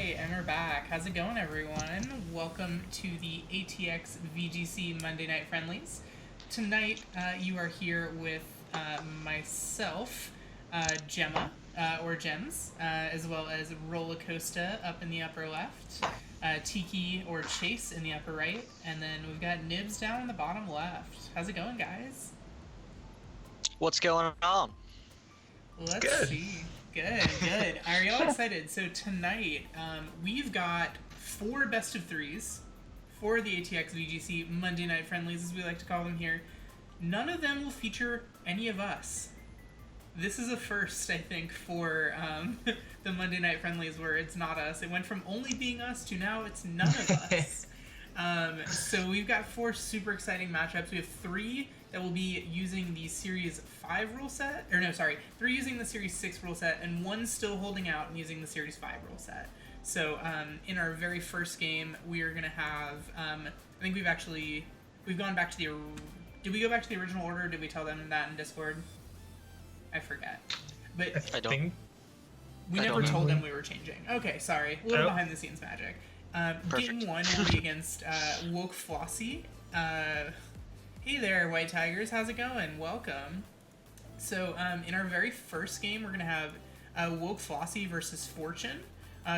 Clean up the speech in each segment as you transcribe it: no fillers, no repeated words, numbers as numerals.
Alright, and we're back. How's it going, everyone? Welcome to the ATX VGC Monday Night Friendlies. Tonight, you are here with myself, Gemma, or Gems, as well as Rollercoaster up in the upper left, Tiki or Chase in the upper right, and then we've got Nibs down in the bottom left. How's it going, guys? What's going on? Let's see. Good. Are y'all excited? So tonight, we've got 4 best of 3s for the ATX VGC Monday Night Friendlies, as we like to call them here. None of them will feature any of us. This is a first, I think, for the Monday Night Friendlies where it's not us. It went from only being us to now it's none of us. So we've got 4 super exciting matchups. We have 3 that will be using the Series 5 rule set, 3 using the Series 6 rule set, and 1 still holding out and using the Series 5 rule set. So in our very first game, we are going to have, I think we've gone back to did we go back to the original order, or did we tell them that in Discord? I forget. But I don't. We never told them we were changing. Okay, sorry. A little behind the scenes magic. Game 1 will be against Woke Flossie. Hey there, White Tigers. How's it going? Welcome. So, in our very first game, we're going to have Woke Flossie versus Fortune.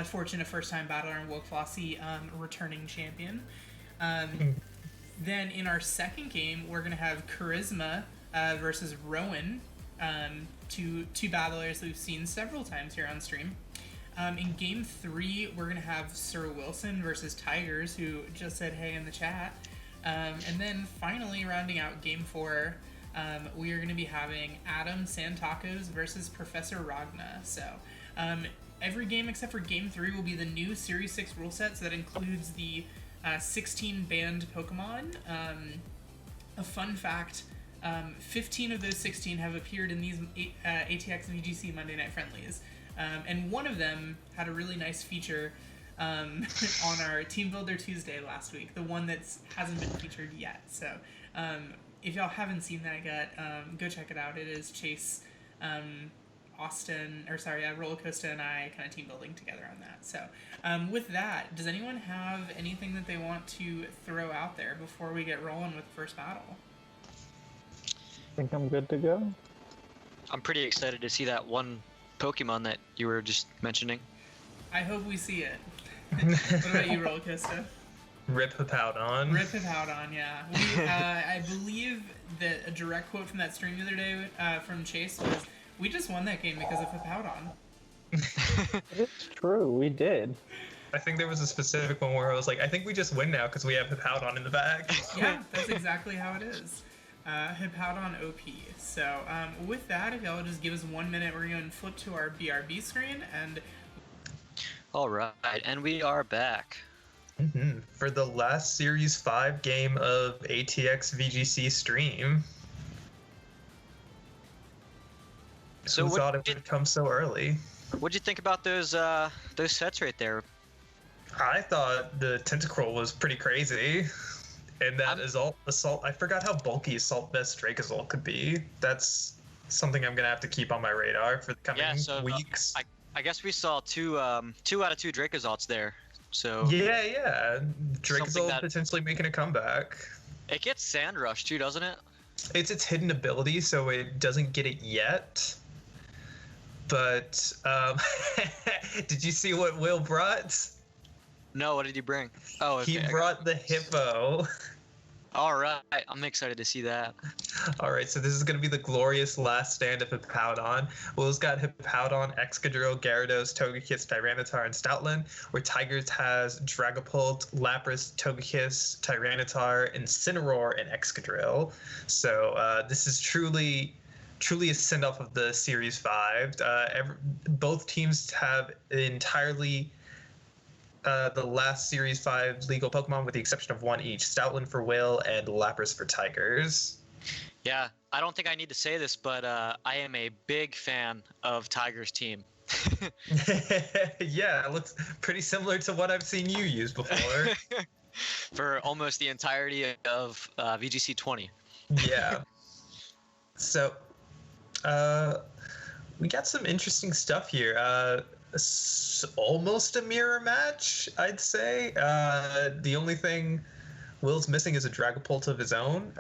Fortune, a first-time battler, and Woke Flossie, returning champion. Then in our second game, we're going to have Charisma versus Rowan. Two battlers that we've seen several times here on stream. In Game 3, we're going to have Sir Wilson versus Tigers, who just said hey in the chat. And then finally, rounding out Game 4, we are going to be having Adam Santacos versus Professor Ragna. So every game except for Game 3 will be the new Series 6 rule set, so that includes the 16 banned Pokemon. A fun fact, 15 of those 16 have appeared in these ATX VGC Monday Night Friendlies. And one of them had a really nice feature on our Team Builder Tuesday last week, the one that hasn't been featured yet. So if y'all haven't seen that yet, go check it out. It is Chase, Rollercoaster and I kind of team building together on that. So with that, does anyone have anything that they want to throw out there before we get rolling with the first battle? I think I'm good to go. I'm pretty excited to see that one Pokemon that you were just mentioning. I hope we see it. What about you, Rollercoaster? Rip Hippowdon. Rip Hippowdon, yeah. I believe that a direct quote from that stream the other day from Chase was, "We just won that game because of Hippowdon." It's true, we did. I think there was a specific one where I was like, I think we just win now because we have Hippowdon in the bag. Yeah, that's exactly how it is. Hippowdon OP. So with that, if y'all just give us 1 minute, we're going to flip to our BRB screen and... Alright, and we are back. For the last Series 5 game of ATX VGC stream. So who thought it would come so early? What'd you think about those sets right there? I thought the Tentacruel was pretty crazy. And that Assault, I forgot how bulky Assault Vest Dracozolt could be. That's something I'm going to have to keep on my radar for the coming weeks. I guess we saw 2 out of 2 Dracozolts there. So Yeah. Dracozolt potentially making a comeback. It gets Sand Rush too, doesn't it? It's its hidden ability, so it doesn't get it yet. But did you see what Will brought? No, what did he bring? Oh, okay. He brought the Hippo. Alright, I'm excited to see that. Alright, so this is going to be the glorious last stand of Hippowdon. Will's got Hippowdon, Excadrill, Gyarados, Togekiss, Tyranitar, and Stoutland, where Tigers has Dragapult, Lapras, Togekiss, Tyranitar, Incineroar, and Excadrill. So this is truly a send-off of the Series 5. Both teams have entirely... the last Series 5 legal Pokemon, with the exception of 1 each. Stoutland for Will and Lapras for Tigers. Yeah, I don't think I need to say this, but I am a big fan of Tiger's team. Yeah, it looks pretty similar to what I've seen you use before. For almost the entirety of VGC 20. Yeah. So, we got some interesting stuff here. almost a mirror match, I'd say. The only thing Will's missing is a Dragapult of his own.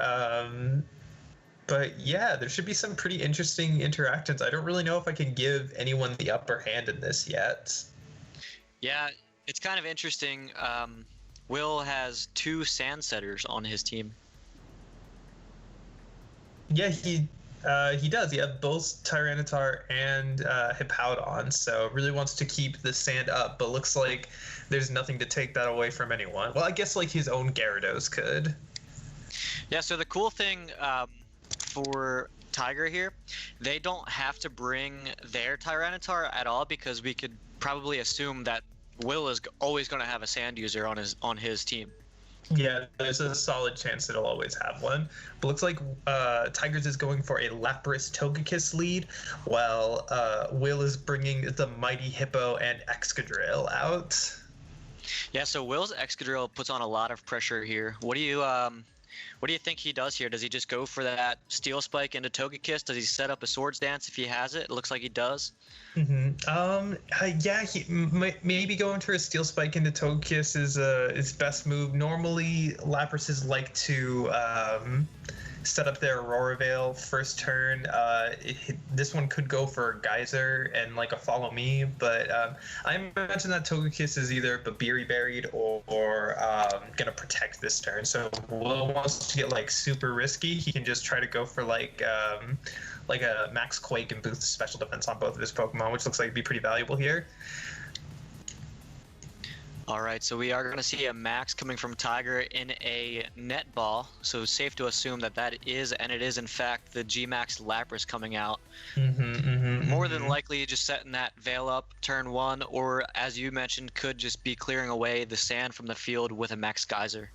But yeah, there should be some pretty interesting interactions. I don't really know if I can give anyone the upper hand in this yet. Yeah, it's kind of interesting. Will has 2 sand setters on his team. Yeah, he does. He has both Tyranitar and Hippowdon, so really wants to keep the sand up, but looks like there's nothing to take that away from anyone. Well, I guess like his own Gyarados could. Yeah, so the cool thing for Tiger here, they don't have to bring their Tyranitar at all, because we could probably assume that Will is always going to have a sand user on his team. Yeah, there's a solid chance it'll always have one. But looks like Tigers is going for a Lapras Togekiss lead, while Will is bringing the Mighty Hippo and Excadrill out. Yeah, so Will's Excadrill puts on a lot of pressure here. What do you think he does here? Does he just go for that Steel Spike into Togekiss? Does he set up a Swords Dance if he has it? It looks like he does. Yeah, he maybe going for a Steel Spike into Togekiss is his best move. Normally, Laprases like to set up their Aurora Veil first turn. This one could go for Geyser and like a Follow Me, but I imagine that Togekiss is either Babiri Buried or gonna protect this turn. So Will wants to get like super risky. He can just try to go for like a Max Quake and boost special defense on both of his Pokemon, which looks like it'd be pretty valuable here. All right, so we are going to see a Max coming from Tiger in a Net Ball. So safe to assume that is, and it is in fact, the G-Max Lapras coming out. More than likely just setting that Veil up turn 1, or as you mentioned, could just be clearing away the sand from the field with a Max Geyser.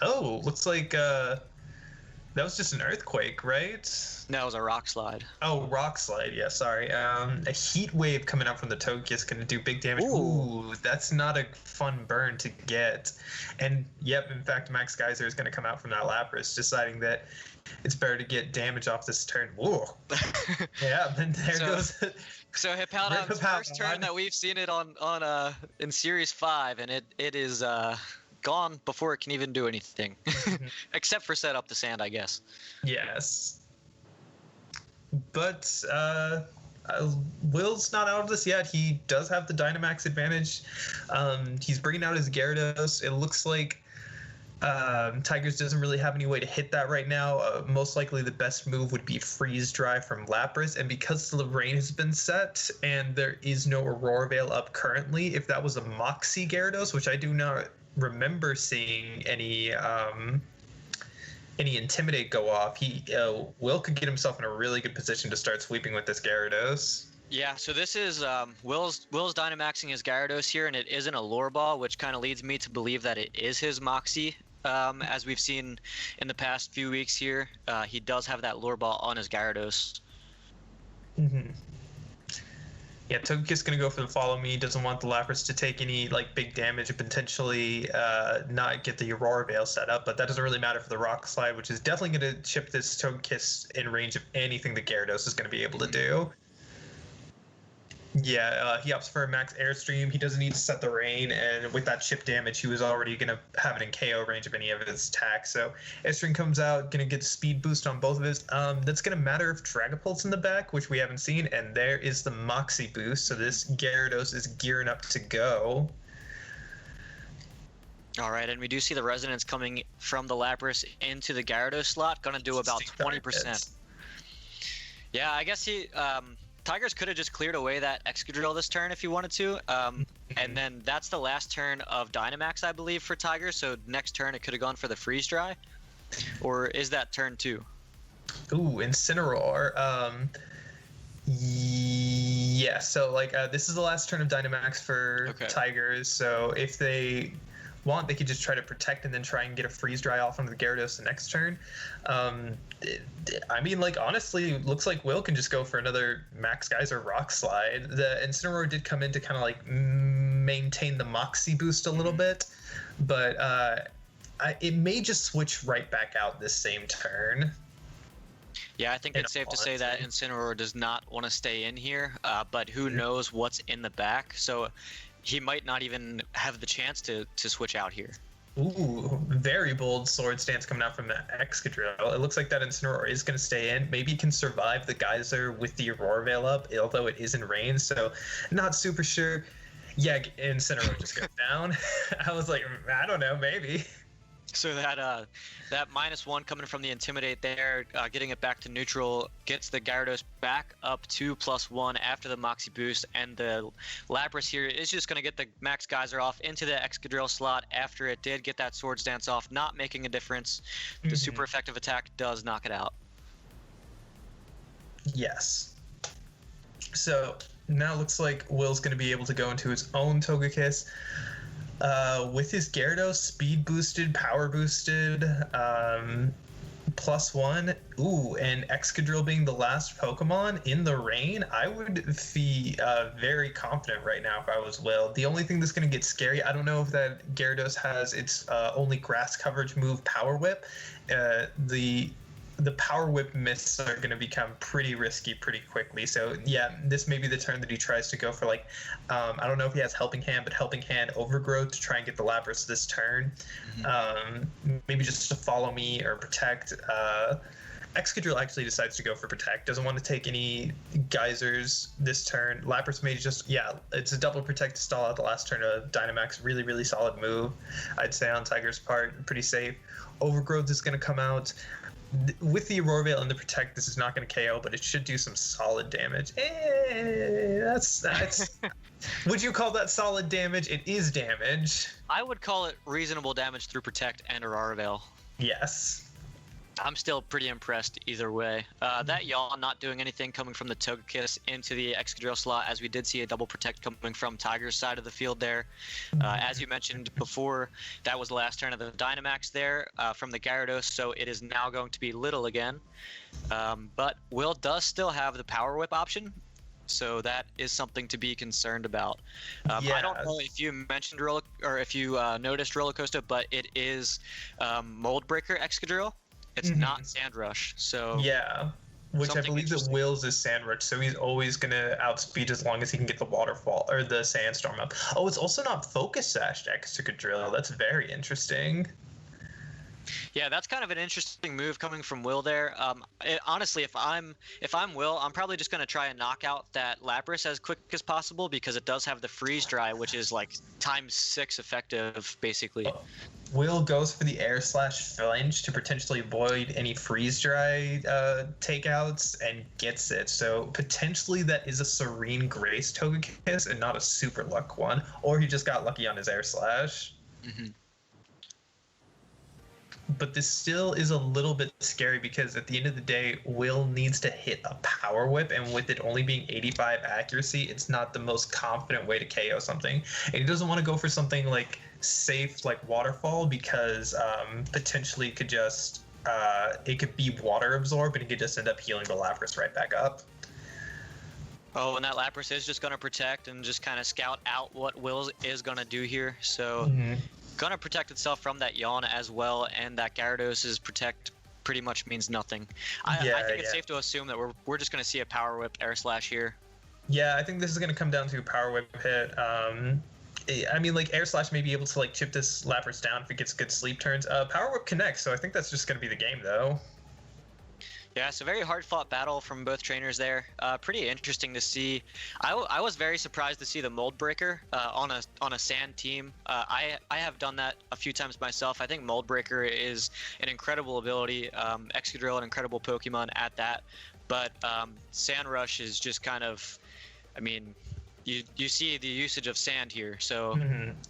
Oh, looks like that was just an Earthquake, right? No, it was a Rock Slide. Oh, Rock Slide. Yeah, sorry. A Heat Wave coming out from the Togekiss going to do big damage. Ooh, that's not a fun burn to get. And yep, in fact, Max Geyser is going to come out from that Lapras, deciding that it's better to get damage off this turn. Whoa. Yeah, then there goes. So Hippowdon's first turn that we've seen it on in Series 5, and it is gone before it can even do anything, except for set up the sand, I guess. Yes. But Will's not out of this yet. He does have the Dynamax advantage. He's bringing out his Gyarados. It looks like Tigers doesn't really have any way to hit that right now. Most likely the best move would be Freeze Dry from Lapras, and because the rain has been set and there is no Aurora Veil up currently, if that was a Moxie Gyarados, which I do not remember seeing any Intimidate go off, Will could get himself in a really good position to start sweeping with this Gyarados. Yeah, so this is Will's Dynamaxing his Gyarados here, and it isn't a Lure Ball, which kind of leads me to believe that it is his Moxie. As we've seen in the past few weeks here, he does have that Lure Ball on his Gyarados. Yeah, Togekiss gonna go for the Follow Me. Doesn't want the Lapras to take any like big damage and potentially not get the Aurora Veil set up, but that doesn't really matter for the Rock Slide, which is definitely gonna chip this Togekiss in range of anything the Gyarados is gonna be able to do. Yeah, he opts for a Max Airstream. He doesn't need to set the rain, and with that chip damage, he was already going to have it in KO range of any of his attacks. So Airstream comes out, going to get speed boost on both of his. That's going to matter if Dragapult's in the back, which we haven't seen, and there is the Moxie boost. So this Gyarados is gearing up to go. All right, and we do see the Resonance coming from the Lapras into the Gyarados slot, going to do about 20%. Yeah, I guess Tigers could have just cleared away that Excadrill this turn if he wanted to, and then that's the last turn of Dynamax, I believe, for Tigers. So next turn it could have gone for the Freeze Dry, or is that turn 2? Ooh, Incineroar. Yeah, so like this is the last turn of Dynamax for Tigers. So if they want, they could just try to protect and then try and get a Freeze Dry off onto the Gyarados the next turn. I mean, like, honestly, it looks like Will can just go for another Max Geyser Rock Slide. The Incineroar did come in to kind of like maintain the Moxie boost a little bit, but it may just switch right back out this same turn. Yeah, I think in it's safe to all say that honesty. Incineroar does not want to stay in here, but who knows what's in the back, so he might not even have the chance to switch out here. Ooh, very bold sword stance coming out from the Excadrill. It looks like that Incineroar is going to stay in. Maybe he can survive the Geyser with the Aurora Veil up, although it is in range, so not super sure. Yeah, Incineroar just goes down. I was like, I don't know, maybe. So that -1 coming from the Intimidate there, getting it back to neutral, gets the Gyarados back up to +1 after the Moxie boost, and the Lapras here is just going to get the Max Geyser off into the Excadrill slot after it did get that Swords Dance off, not making a difference. The super effective attack does knock it out. Yes. So now it looks like Will's going to be able to go into his own Togekiss. With his Gyarados speed boosted, power boosted, +1, ooh, and Excadrill being the last Pokemon in the rain, I would be very confident right now if I was Will. The only thing that's going to get scary, I don't know if that Gyarados has its only grass coverage move, Power Whip. The Power Whip myths are going to become pretty risky pretty quickly. So yeah, this may be the turn that he tries to go for, like, I don't know if he has Helping Hand, but Helping Hand Overgrowth to try and get the Lapras this turn. Maybe just to Follow Me or Protect. Excadrill actually decides to go for Protect. Doesn't want to take any Geysers this turn. Lapras may just, yeah, it's a double Protect to stall out the last turn of Dynamax. Really, really solid move, I'd say, on Tiger's part. Pretty safe. Overgrowth is going to come out. With the Aurora Veil and the Protect, this is not going to KO, but it should do some solid damage. That's would you call that solid damage? It is damage. I would call it reasonable damage through Protect and Aurora Veil. Yes. I'm still pretty impressed either way. That Yawn not doing anything coming from the Togekiss into the Excadrill slot, as we did see a double Protect coming from Tiger's side of the field there. As you mentioned before, that was the last turn of the Dynamax there from the Gyarados, so it is now going to be Little again. But Will does still have the Power Whip option, so that is something to be concerned about. I don't know if you mentioned if you noticed Roller Coaster, but it is Mold Breaker Excadrill. It's not Sand Rush, so yeah, which I believe that Will's is Sand Rush, so he's always gonna outspeed as long as he can get the Waterfall or the Sandstorm up. Oh, it's also not Focus Sash Excadrill. That's very interesting. Yeah, that's kind of an interesting move coming from Will there. Honestly, if I'm Will, I'm probably just going to try and knock out that Lapras as quick as possible, because it does have the Freeze Dry, which is like ×6 effective, basically. Will goes for the Air Slash Flinch to potentially avoid any Freeze Dry takeouts and gets it. So potentially that is a Serene Grace Togekiss and not a Super Luck one. Or he just got lucky on his Air Slash. But this still is a little bit scary, because at the end of the day, Will needs to hit a Power Whip, and with it only being 85 accuracy, it's not the most confident way to KO something. And he doesn't want to go for something like safe, like Waterfall, because potentially it could just it could be Water Absorb, and he could just end up healing the Lapras right back up. Oh, and that Lapras is just going to Protect and just kind of scout out what Will is going to do here. So going to protect itself from that Yawn as well, and that Gyarados' Protect pretty much means nothing. I think it's safe to assume that we're just going to see a Power Whip Air Slash here. Yeah, I think this is going to come down to a Power Whip hit. I mean, like, Air Slash may be able to, like, chip this Lapras down if it gets good sleep turns. Power Whip connects, so I think that's just going to be the game, though. Yeah, it's a very hard-fought battle from both trainers there. Pretty interesting to see. I was very surprised to see the Mold Breaker on a Sand team. I have done that a few times myself. I think Mold Breaker is an incredible ability. Excadrill, an incredible Pokemon at that. But Sand Rush is just kind of, I mean, you see the usage of sand here, so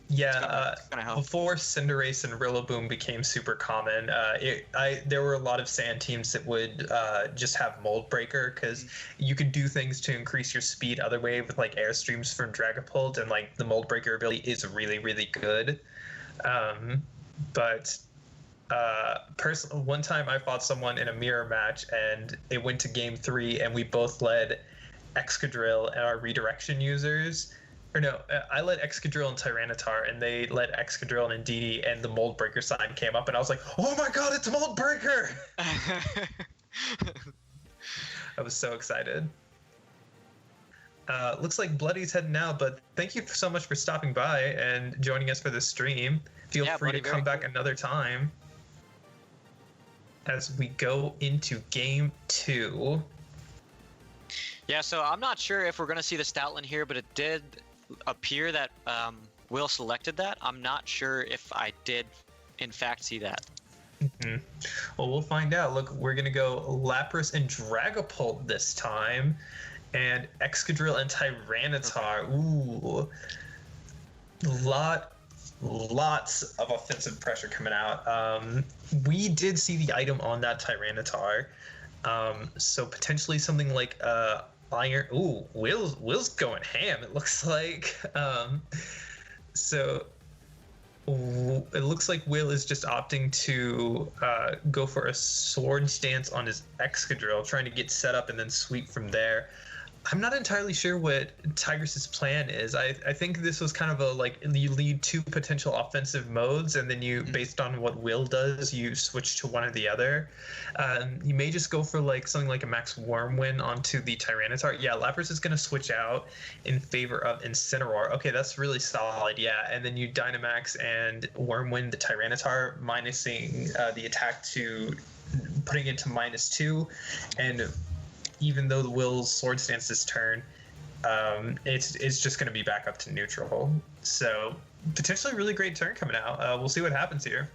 yeah. It's gonna help. Before Cinderace and Rillaboom became super common, there were a lot of sand teams that would just have Mold Breaker, because you could do things to increase your speed other way with, like, Airstreams from Dragapult, and, like, the Mold Breaker ability is really, really good. But one time I fought someone in a mirror match, and it went to game 3, and we both led Excadrill and our redirection users. Or no, I led Excadrill and Tyranitar, and they led Excadrill and Indeedee, and the Mold Breaker sign came up, and I was like, oh my god, it's Mold Breaker! I was so excited. Looks like Bloody's heading out, but thank you so much for stopping by and joining us for the stream. Feel free Bloody, to come back another time as we go into game 2. Yeah, so I'm not sure if we're going to see the Stoutland here, but it did appear that Will selected that. I'm not sure if I did, in fact, see that. Well, we'll find out. Look, we're going to go Lapras and Dragapult this time, and Excadrill and Tyranitar. Ooh. Lots of offensive pressure coming out. We did see the item on that Tyranitar, so potentially something like Iron. Ooh, Will's going ham. It looks like. So it looks like Will is just opting to go for a sword stance on his Excadrill, trying to get set up and then sweep from there. I'm not entirely sure what Tigris's plan is. I think this was kind of a, like, you lead 2 potential offensive modes, and then you, based on what Will does, you switch to one or the other. You may just go for like something like a Max Wormwind onto the Tyranitar. Yeah, Lapras is going to switch out in favor of Incineroar. Okay, that's really solid, yeah. And then you Dynamax and Wormwind the Tyranitar, minusing the attack to putting it to -2, and even though the Will's sword stance this turn, it's just going to be back up to neutral. So potentially really great turn coming out. We'll see what happens here.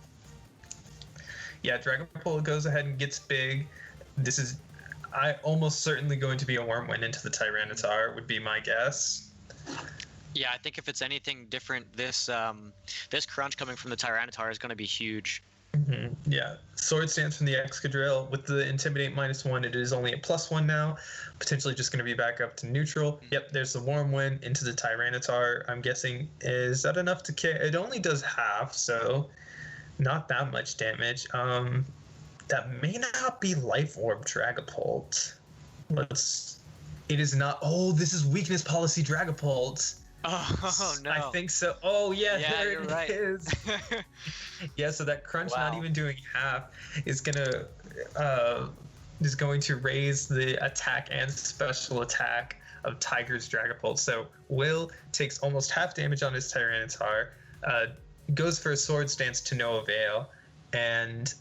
Yeah, Dragapult goes ahead and gets big. This is almost certainly going to be a Wormwind into the Tyranitar, would be my guess. Yeah, I think if it's anything different, this crunch coming from the Tyranitar is going to be huge. Yeah, sword stance from the Excadrill with the Intimidate -1. It is only a +1 now, potentially just going to be back up to neutral. Yep, there's the Wormwind into the Tyranitar. I'm guessing, is that enough to kill? It only does half, so not that much damage. That may not be Life Orb Dragapult. It is not. Oh, this is weakness policy Dragapult. Oh no! I think so. Oh yeah, there you're it right. is. Yeah, so that crunch, not even doing half, is going to raise the attack and special attack of Tiger's Dragapult. So Will takes almost half damage on his Tyranitar, goes for a sword stance to no avail, and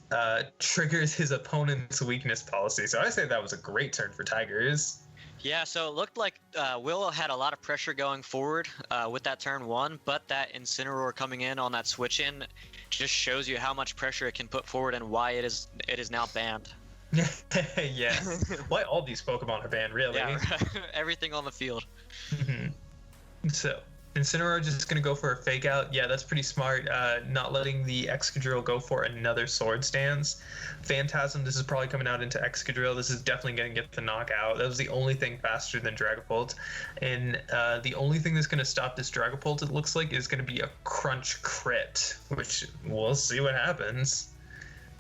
triggers his opponent's weakness policy. So I say that was a great turn for Tigers. Yeah, so it looked like Will had a lot of pressure going forward with that turn 1, but that Incineroar coming in on that switch in just shows you how much pressure it can put forward and why it is now banned. Yeah, why all these Pokemon are banned, really. Yeah, everything on the field. So Incineroar just going to go for a fake out. Yeah, that's pretty smart. Not letting the Excadrill go for another sword stance. Phantasm, this is probably coming out into Excadrill. This is definitely going to get the knockout. That was the only thing faster than Dragapult. And the only thing that's going to stop this Dragapult, it looks like, is going to be a Crunch crit, which we'll see what happens.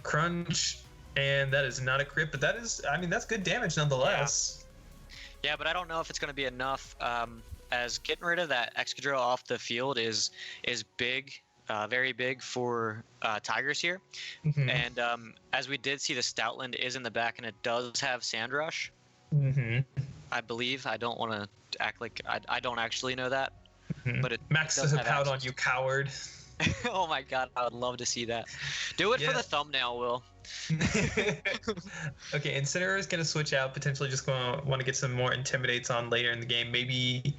Crunch, and that is not a crit, but that is, I mean, that's good damage nonetheless. Yeah, but I don't know if it's going to be enough. As getting rid of that Excadrill off the field is big, very big for Tigers here. And as we did see, the Stoutland is in the back, and it does have Sand Rush. I believe. I don't want to act like I don't actually know that. But it Max does have Hippowdon, access. you coward. Oh my god, I would love to see that. Do it for the thumbnail, Will. Okay, Incineroar is going to switch out, potentially just going to want to get some more Intimidates on later in the game. Maybe,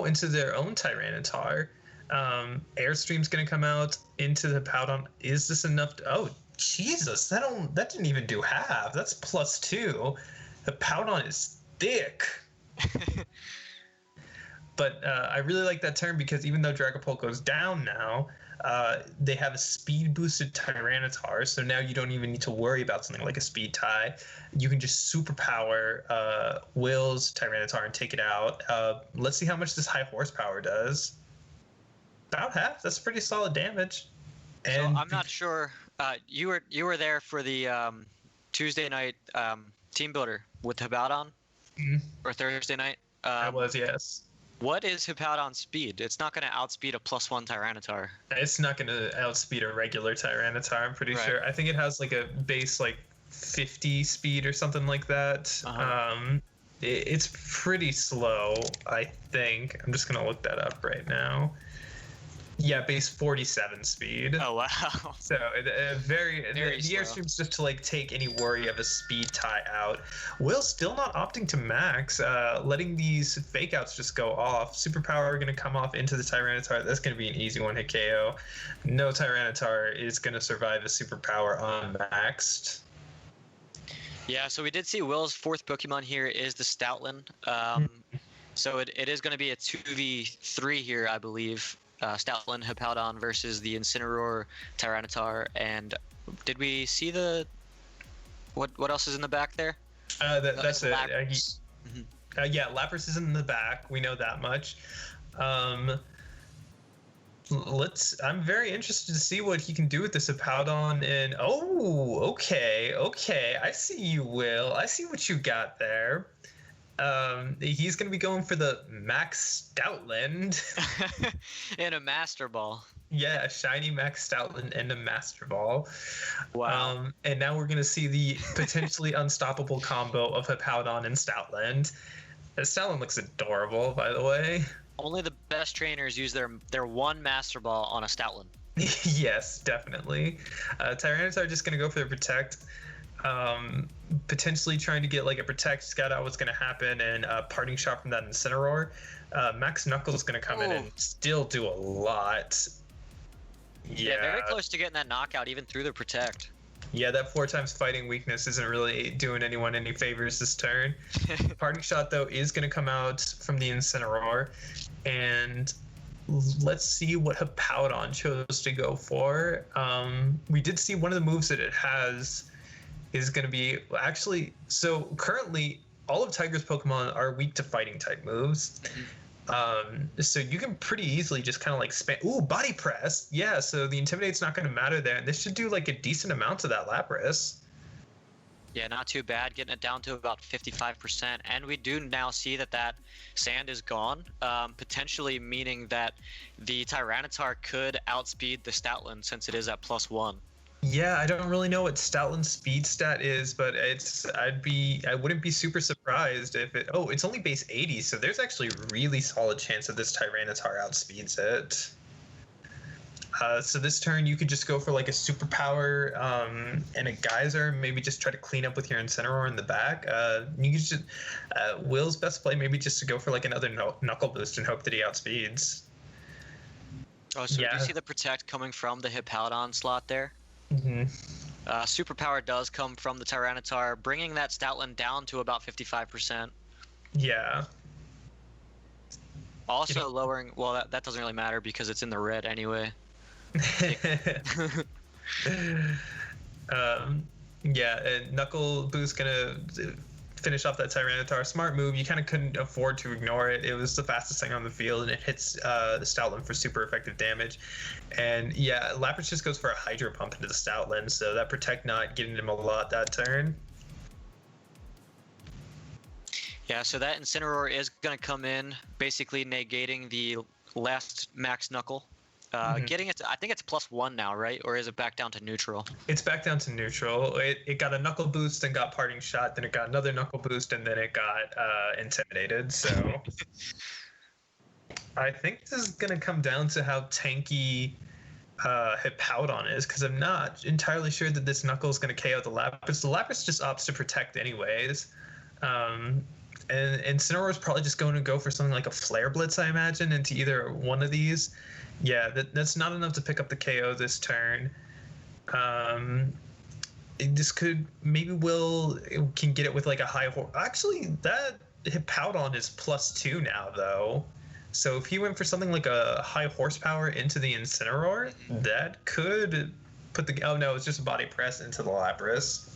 into their own Tyranitar. Airstream's going to come out into the Hippowdon. Is this enough? Oh, Jesus, that didn't even do half. That's +2. The Hippowdon is thick. But I really like that turn because even though Dragapult goes down now, they have a speed boosted Tyranitar, so now you don't even need to worry about something like a speed tie. You can just superpower Will's Tyranitar and take it out. Let's see how much this high horsepower does. About half. That's pretty solid damage. And so I'm not sure. You were there for the Tuesday night team builder with Hippowdon, or Thursday night. I was, yes. What is Hippowdon's speed? It's not going to outspeed a +1 Tyranitar. It's not going to outspeed a regular Tyranitar, I'm pretty sure. I think it has like a base like 50 speed or something like that. It's pretty slow, I think. I'm just gonna look that up right now. Yeah, base 47 speed. Oh wow. So very the slow. airstream's just to like take any worry of a speed tie out. Will still not opting to max, letting these fake outs just go off. Superpower gonna come off into the Tyranitar. That's gonna be an easy one hit KO. No Tyranitar is gonna survive a superpower unmaxed. Yeah, so we did see Will's fourth Pokemon here is the Stoutland. So it is going to be a 2v3 here, I believe. Stoutland, Hippowdon versus the Incineroar, Tyranitar, and did we see the what else is in the back there? That's it. Lapras. Yeah, Lapras is in the back. We know that much. I'm very interested to see what he can do with this Hippowdon. And okay, I see you, Will. I see what you got there. He's gonna be going for the Max Stoutland. And a Master Ball. Yeah, a shiny Max Stoutland and a Master Ball. Wow. And now we're gonna see the potentially unstoppable combo of Hippowdon and Stoutland. Stoutland looks adorable, by the way. Only the best trainers use their one Master Ball on a Stoutland. Yes, definitely. Tyranitar just gonna go for the Protect. Potentially trying to get like a Protect, scout out what's gonna happen, and Parting Shot from that Incineroar. Max Knuckles is gonna come in and still do a lot. Yeah, very close to getting that knockout even through the Protect. Yeah, that 4x fighting weakness isn't really doing anyone any favors this turn. Parting Shot, though, is going to come out from the Incineroar. And let's see what Hippowdon chose to go for. We did see one of the moves that it has is going to be... Actually, so currently, all of Tiger's Pokemon are weak to fighting type moves. So you can pretty easily just kind of like spam. Ooh, Body Press. Yeah, so the Intimidate's not going to matter there. And this should do like a decent amount to that Lapras. Yeah, not too bad. Getting it down to about 55%. And we do now see that sand is gone, potentially meaning that the Tyranitar could outspeed the Stoutland since it is at +1. Yeah, I don't really know what Stoutland's speed stat is, but I wouldn't be super surprised if it's only base 80, so there's actually a really solid chance that this Tyranitar outspeeds it. So this turn you could just go for like a superpower and a geyser, maybe just try to clean up with your Incineroar in the back. You could just Will's best play maybe just to go for like another knuckle boost and hope that he outspeeds. Oh, so we do see the Protect coming from the Hippowdon slot there. Mm-hmm. Superpower does come from the Tyranitar, bringing that Stoutland down to about 55%. Yeah. Also lowering... Well, that doesn't really matter because it's in the red anyway. Yeah, and Knuckle Boost gonna finish off that Tyranitar. Smart move. You kind of couldn't afford to ignore it. It was the fastest thing on the field, and it hits the Stoutland for super effective damage. And yeah, Lapras just goes for a Hydro Pump into the Stoutland, so that Protect not getting him a lot that turn. Yeah, so that Incineroar is going to come in, basically negating the last Max Knuckle. Getting it to, I think it's +1 now, right? Or is it back down to neutral? It's back down to neutral. It got a Knuckle Boost and got Parting Shot, then it got another Knuckle Boost, and then it got Intimidated, so... I think this is going to come down to how tanky Hippowdon is, because I'm not entirely sure that this Knuckle is going to KO the Lapras. The Lapras just opts to Protect anyways. And Incineroar is probably just going to go for something like a Flare Blitz, I imagine, into either one of these. Yeah, that's not enough to pick up the KO this turn. This could... Maybe Will can get it with like a high... Actually, that Hippowdon is +2 now, though. So if he went for something like a high horsepower into the Incineroar, that could put the... Oh, no, it's just a Body Press into the Lapras.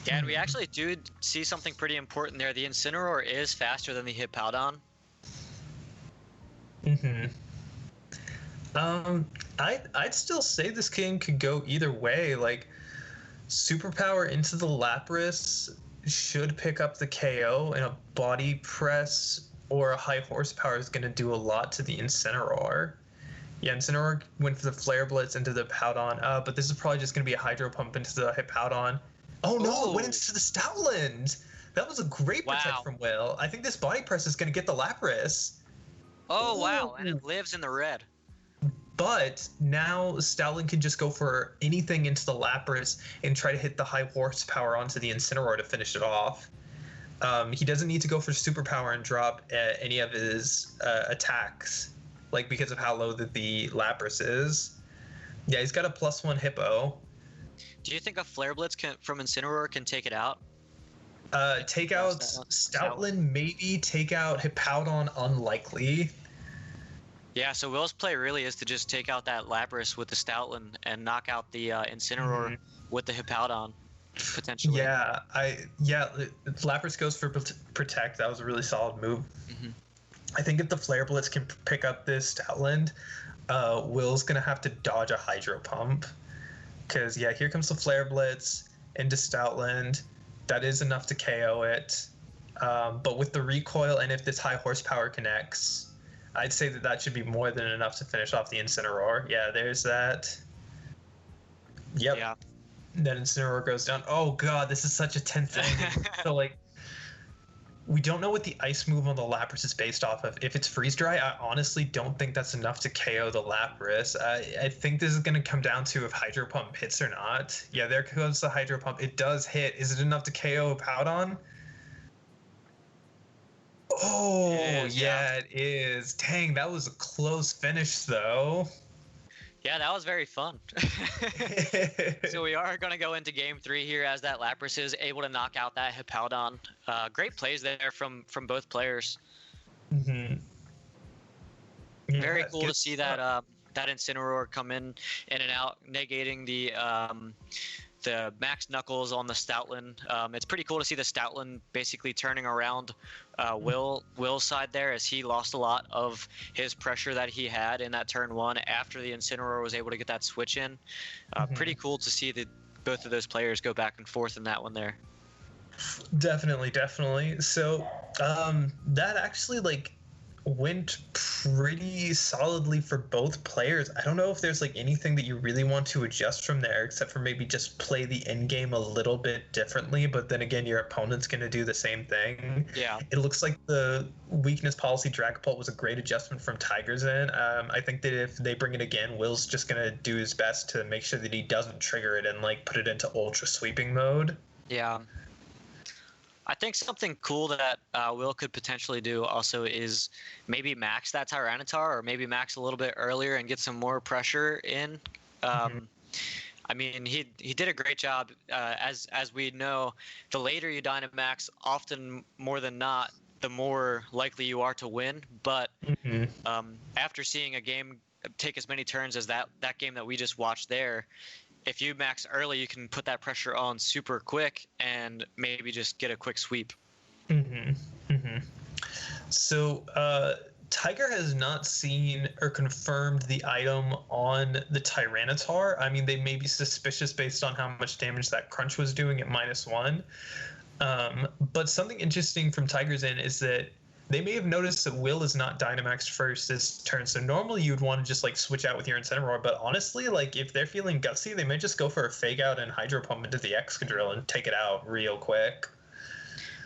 Yeah, and we actually do see something pretty important there. The Incineroar is faster than the Hippowdon. I'd still say this game could go either way. Like, Superpower into the Lapras should pick up the KO, and a Body Press or a high horsepower is going to do a lot to the Incineroar. Yeah, Incineroar went for the Flare Blitz into the Hippowdon, but this is probably just going to be a Hydro Pump into the Hippowdon. Oh no, it went Ooh. into the Stoutland! That was a great protect Wow. from Will. I think this Body Press is going to get the Lapras. Oh, wow. And Ooh. it lives in the red. But now Stoutland can just go for anything into the Lapras and try to hit the high horsepower onto the Incineroar to finish it off. He doesn't need to go for superpower and drop any of his attacks, like because of how low the Lapras is. Yeah, he's got a +1 Hippo. Do you think a Flare Blitz from Incineroar can take it out? Take out Stoutland, maybe. Take out Hippowdon, unlikely. Yeah, so Will's play really is to just take out that Lapras with the Stoutland and knock out the Incineroar with the Hippowdon, potentially. Yeah, Lapras goes for protect. That was a really solid move. I think if the Flare Blitz can pick up this Stoutland, Will's gonna have to dodge a Hydro Pump. Because yeah, here comes the Flare Blitz into Stoutland. That is enough to KO it. But with the recoil and if this high horsepower connects, I'd say that should be more than enough to finish off the Incineroar. Yeah, there's that. Yep. Yeah. Then Incineroar goes down. Oh god, this is such a tense thing. So like, we don't know what the ice move on the Lapras is based off of. If it's freeze dry, I honestly don't think that's enough to KO the Lapras. I think this is going to come down to if Hydro Pump hits or not. Yeah, there goes the Hydro Pump. It does hit. Is it enough to KO Hippowdon? Oh, yeah, it is. Dang, that was a close finish, though. Yeah, that was very fun. So we are going to go into game 3 here as that Lapras is able to knock out that Hippowdon. Great plays there from both players. Yeah, Very cool to see that that Incineroar come in and out, negating the Max Knuckles on the Stoutland. It's pretty cool to see the Stoutland basically turning around Will's side there, as he lost a lot of his pressure that he had in that turn 1 after the Incineroar was able to get that switch in. Pretty cool to see both of those players go back and forth in that one there. Definitely. So that actually like went pretty solidly for both players. I don't know if there's like anything that you really want to adjust from there, except for maybe just play the end game a little bit differently, but then again your opponent's going to do the same thing. Yeah, it looks like the weakness policy Dragapult was a great adjustment from Tigers in. I think that if they bring it again, Will's just going to do his best to make sure that he doesn't trigger it and like put it into ultra sweeping mode. Yeah, I think something cool that Will could potentially do also is maybe max that Tyranitar, or maybe max a little bit earlier and get some more pressure in. I mean, he did a great job. As we know, the later you Dynamax, often more than not, the more likely you are to win. But after seeing a game take as many turns as that game that we just watched there, if you max early, you can put that pressure on super quick and maybe just get a quick sweep. So Tiger has not seen or confirmed the item on the Tyranitar. I mean, they may be suspicious based on how much damage that Crunch was doing at -1. But something interesting from Tiger's Inn is that they may have noticed that Will is not Dynamaxed first this turn. So normally you'd want to just like switch out with your Incineroar, but honestly, like if they're feeling gutsy, they may just go for a Fake Out and Hydro Pump into the Excadrill and take it out real quick.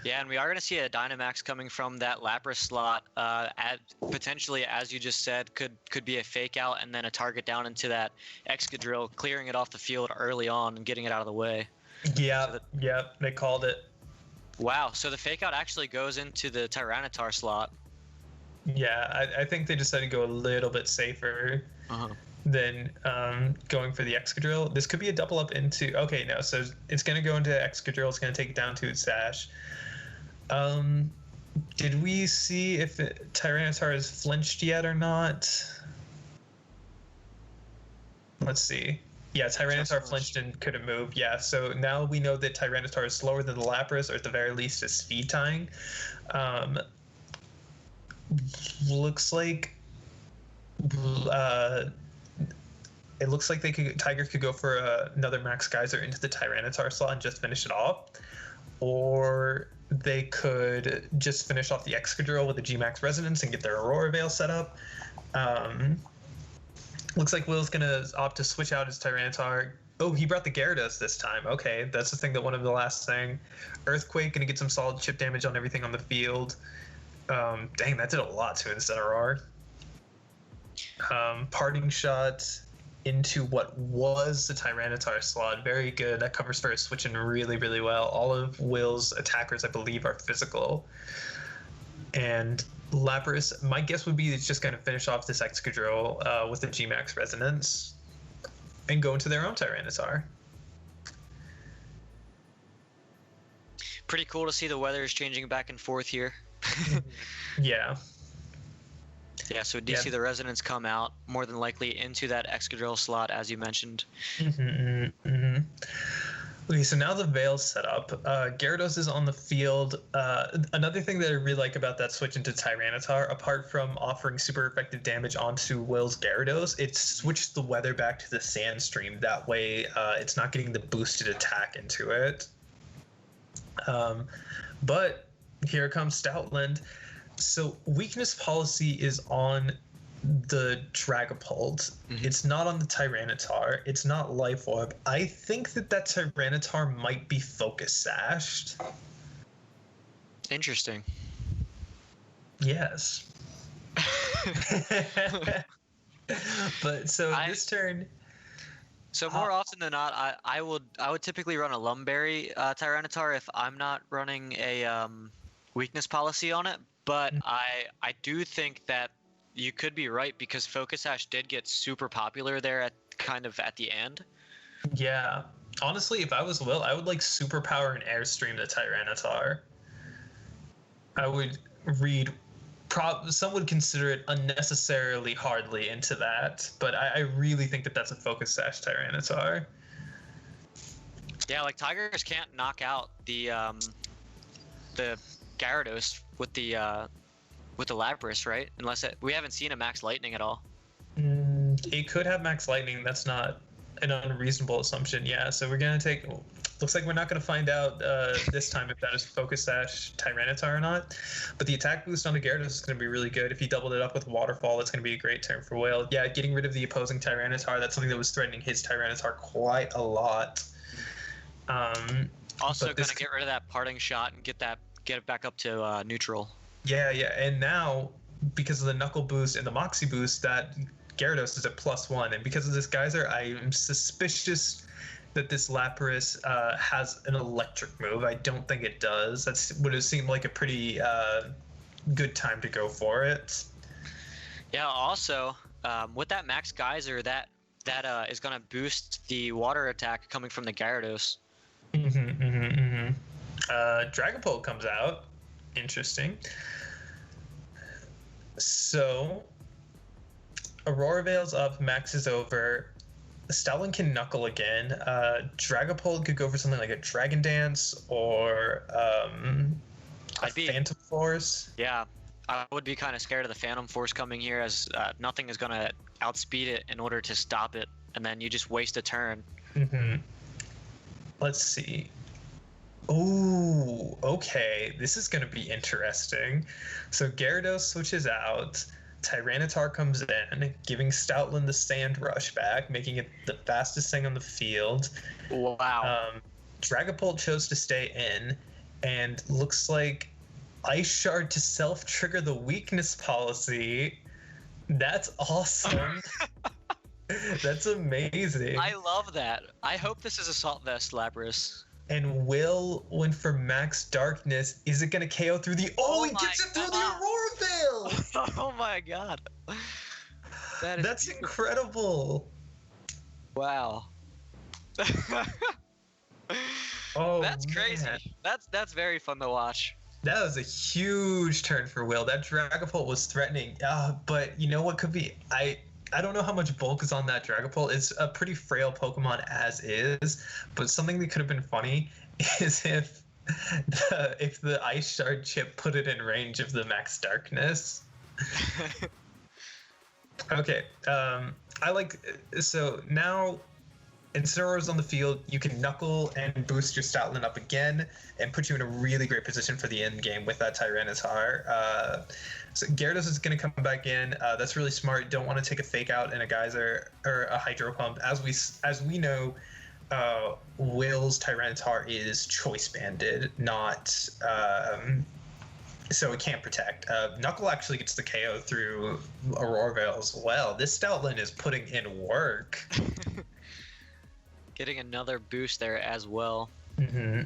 Yeah, and we are going to see a Dynamax coming from that Lapras slot. Potentially, as you just said, could be a Fake Out and then a target down into that Excadrill, clearing it off the field early on and getting it out of the way. Yeah, they called it. Wow, so the Fake Out actually goes into the Tyranitar slot. Yeah, I think they decided to go a little bit safer than going for the Excadrill. This could be a double up into... Okay, no, so it's going to go into Excadrill. It's going to take it down to its Sash. Did we see if Tyranitar has flinched yet or not? Let's see. Yeah, Tyranitar flinched and couldn't move. Yeah, so now we know that Tyranitar is slower than the Lapras, or at the very least is speed tying. Looks like it looks like Tiger could go for another Max Geyser into the Tyranitar slot and just finish it off, or they could just finish off the Excadrill with the G-Max Resonance and get their Aurora Veil set up. Looks like Will's gonna opt to switch out his Tyranitar. Oh, he brought the Gyarados this time. Okay, that's the thing that won him the last thing. Earthquake, gonna get some solid chip damage on everything on the field. Dang, that did a lot to Incineroar. Parting shot into what was the Tyranitar slot. Very good. That covers for switching really, really well. All of Will's attackers, I believe, are physical. And Lapras, my guess would be it's just going to finish off this Excadrill with the G-Max Resonance and go into their own Tyranitar. Pretty cool to see the weather is changing back and forth here. Yeah. Yeah, so DC the Resonance come out, more than likely into that Excadrill slot, as you mentioned. Okay, so now the Veil's set up. Gyarados is on the field. Another thing that I really like about that switch into Tyranitar, apart from offering super effective damage onto Will's Gyarados, it switched the weather back to the Sandstream. That way, it's not getting the boosted attack into it. But here comes Stoutland. So weakness policy is on the Dragapult. It's not on the Tyranitar. It's not Life Orb. I think that Tyranitar might be Focus Sashed. Interesting. Yes. But so this turn. So more often than not, I would typically run a Lumberry Tyranitar if I'm not running a weakness policy on it. But I do think that you could be right, because Focus Sash did get super popular there at the end. Yeah. Honestly, if I was Will, I would like Superpower and Airstream the Tyranitar. I would read some would consider it unnecessarily hardly into that, but I really think that that's a Focus Sash Tyranitar. Yeah, like Tigers can't knock out the Gyarados with the Lapras, right? Unless we haven't seen a Max Lightning at all. It could have Max Lightning. That's not an unreasonable assumption. Yeah, so we're gonna take. Looks like we're not gonna find out this time if that is Focus Sash Tyranitar or not. But the attack boost on the Gyarados is gonna be really good. If he doubled it up with Waterfall, that's gonna be a great turn for Whale. Yeah, getting rid of the opposing Tyranitar. That's something that was threatening his Tyranitar quite a lot. Also gonna get rid of that parting shot and get it back up to neutral. Yeah, and now because of the Knuckle boost and the Moxie boost, that Gyarados is at +1, and because of this Geyser, I am suspicious that this Lapras has an electric move. I don't think it does. That would have seemed like a pretty good time to go for it. Yeah. Also, with that Max Geyser, that is gonna boost the water attack coming from the Gyarados. Dragapult comes out. Interesting. So, Aurora Veil's up, Max is over. Stoutland can Knuckle again. Dragapult could go for something like a Dragon Dance or Phantom Force. Yeah, I would be kind of scared of the Phantom Force coming here, as nothing is going to outspeed it in order to stop it, and then you just waste a turn. Let's see. Oh, okay. This is going to be interesting. So Gyarados switches out. Tyranitar comes in, giving Stoutland the Sand Rush back, making it the fastest thing on the field. Wow. Dragapult chose to stay in, and looks like Ice Shard to self-trigger the weakness policy. That's awesome. That's amazing. I love that. I hope this is Assault Vest, Lapras. And Will went for Max Darkness. Is it going to KO through the... Oh, he gets it through the Aurora Veil! Oh my god. That's incredible. Wow. Oh, that's crazy. Man. That's very fun to watch. That was a huge turn for Will. That Dragapult was threatening. But you know what could be... I don't know how much bulk is on that Dragapult. It's a pretty frail Pokemon as is, but something that could have been funny is if the Ice Shard chip put it in range of the Max Darkness. Okay, so now Incineroar's on the field, you can knuckle and boost your Stoutland up again and put you in a really great position for the end game with that Tyranitar. So Gyarados is going to come back in. That's really smart. Don't want to take a fake out in a Geyser or a Hydro Pump. As we know, Will's Tyranitar is choice banded, not so it can't protect. Knuckle actually gets the KO through Aurora Veil as well. This Stoutland is putting in work. Getting another boost there as well. Mm-hmm.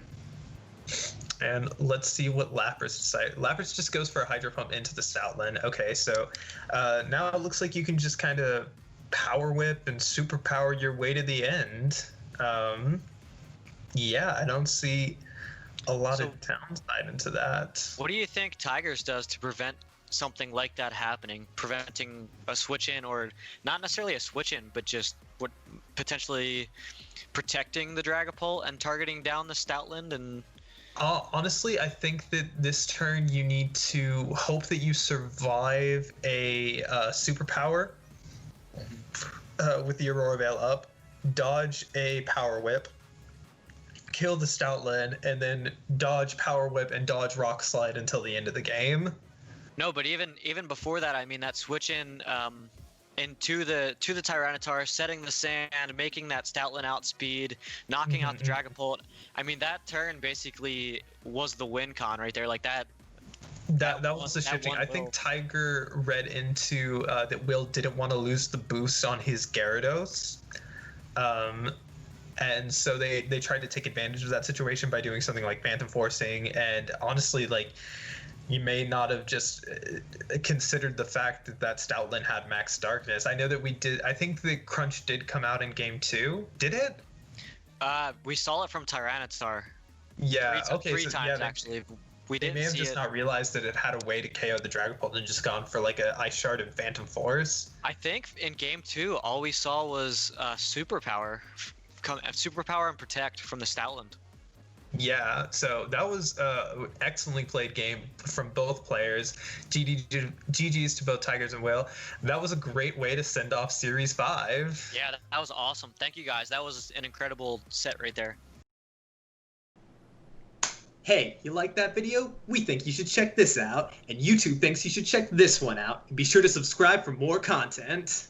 And let's see what Lapras decide. Lapras just goes for a Hydro Pump into the Stoutland. Okay, so now it looks like you can just kind of Power Whip and Superpower your way to the end. Yeah, I don't see a lot of downside into that. What do you think Tigers does to prevent something like that happening? Preventing a switch in, or not necessarily a switch in, but just what potentially protecting the Dragapult and targeting down the Stoutland? And honestly, I think that this turn you need to hope that you survive a superpower with the Aurora Veil up, dodge a Power Whip, kill the Stoutland, and then dodge Power Whip and dodge Rock Slide until the end of the game. No, but even before that, I mean that switch in into the Tyranitar, setting the sand, making that Stoutland outspeed, knocking out the Dragapult. I mean that turn basically was the win con right there. Like that was the shifting. I think Tiger read into that Will didn't want to lose the boost on his Gyarados. And so they tried to take advantage of that situation by doing something like Phantom Forcing. And honestly, like, you may not have just considered the fact that Stoutland had Max Darkness. I know that we did. I think the crunch did come out in game 2. Did it? We saw it from Tyranitar. Yeah. Three times actually. We didn't. They may have just not realized that it had a way to KO the Dragapult and just gone for like a Ice Shard and Phantom Force. I think in game 2, all we saw was Superpower and Protect from the Stoutland. Yeah, so that was excellently played game from both players. GG's to both Tigers and Will. That was a great way to send off Series 5. Yeah, that was awesome. Thank you guys. That was an incredible set right there. Hey, you like that video? We think you should check this out, and YouTube thinks you should check this one out. And be sure to subscribe for more content.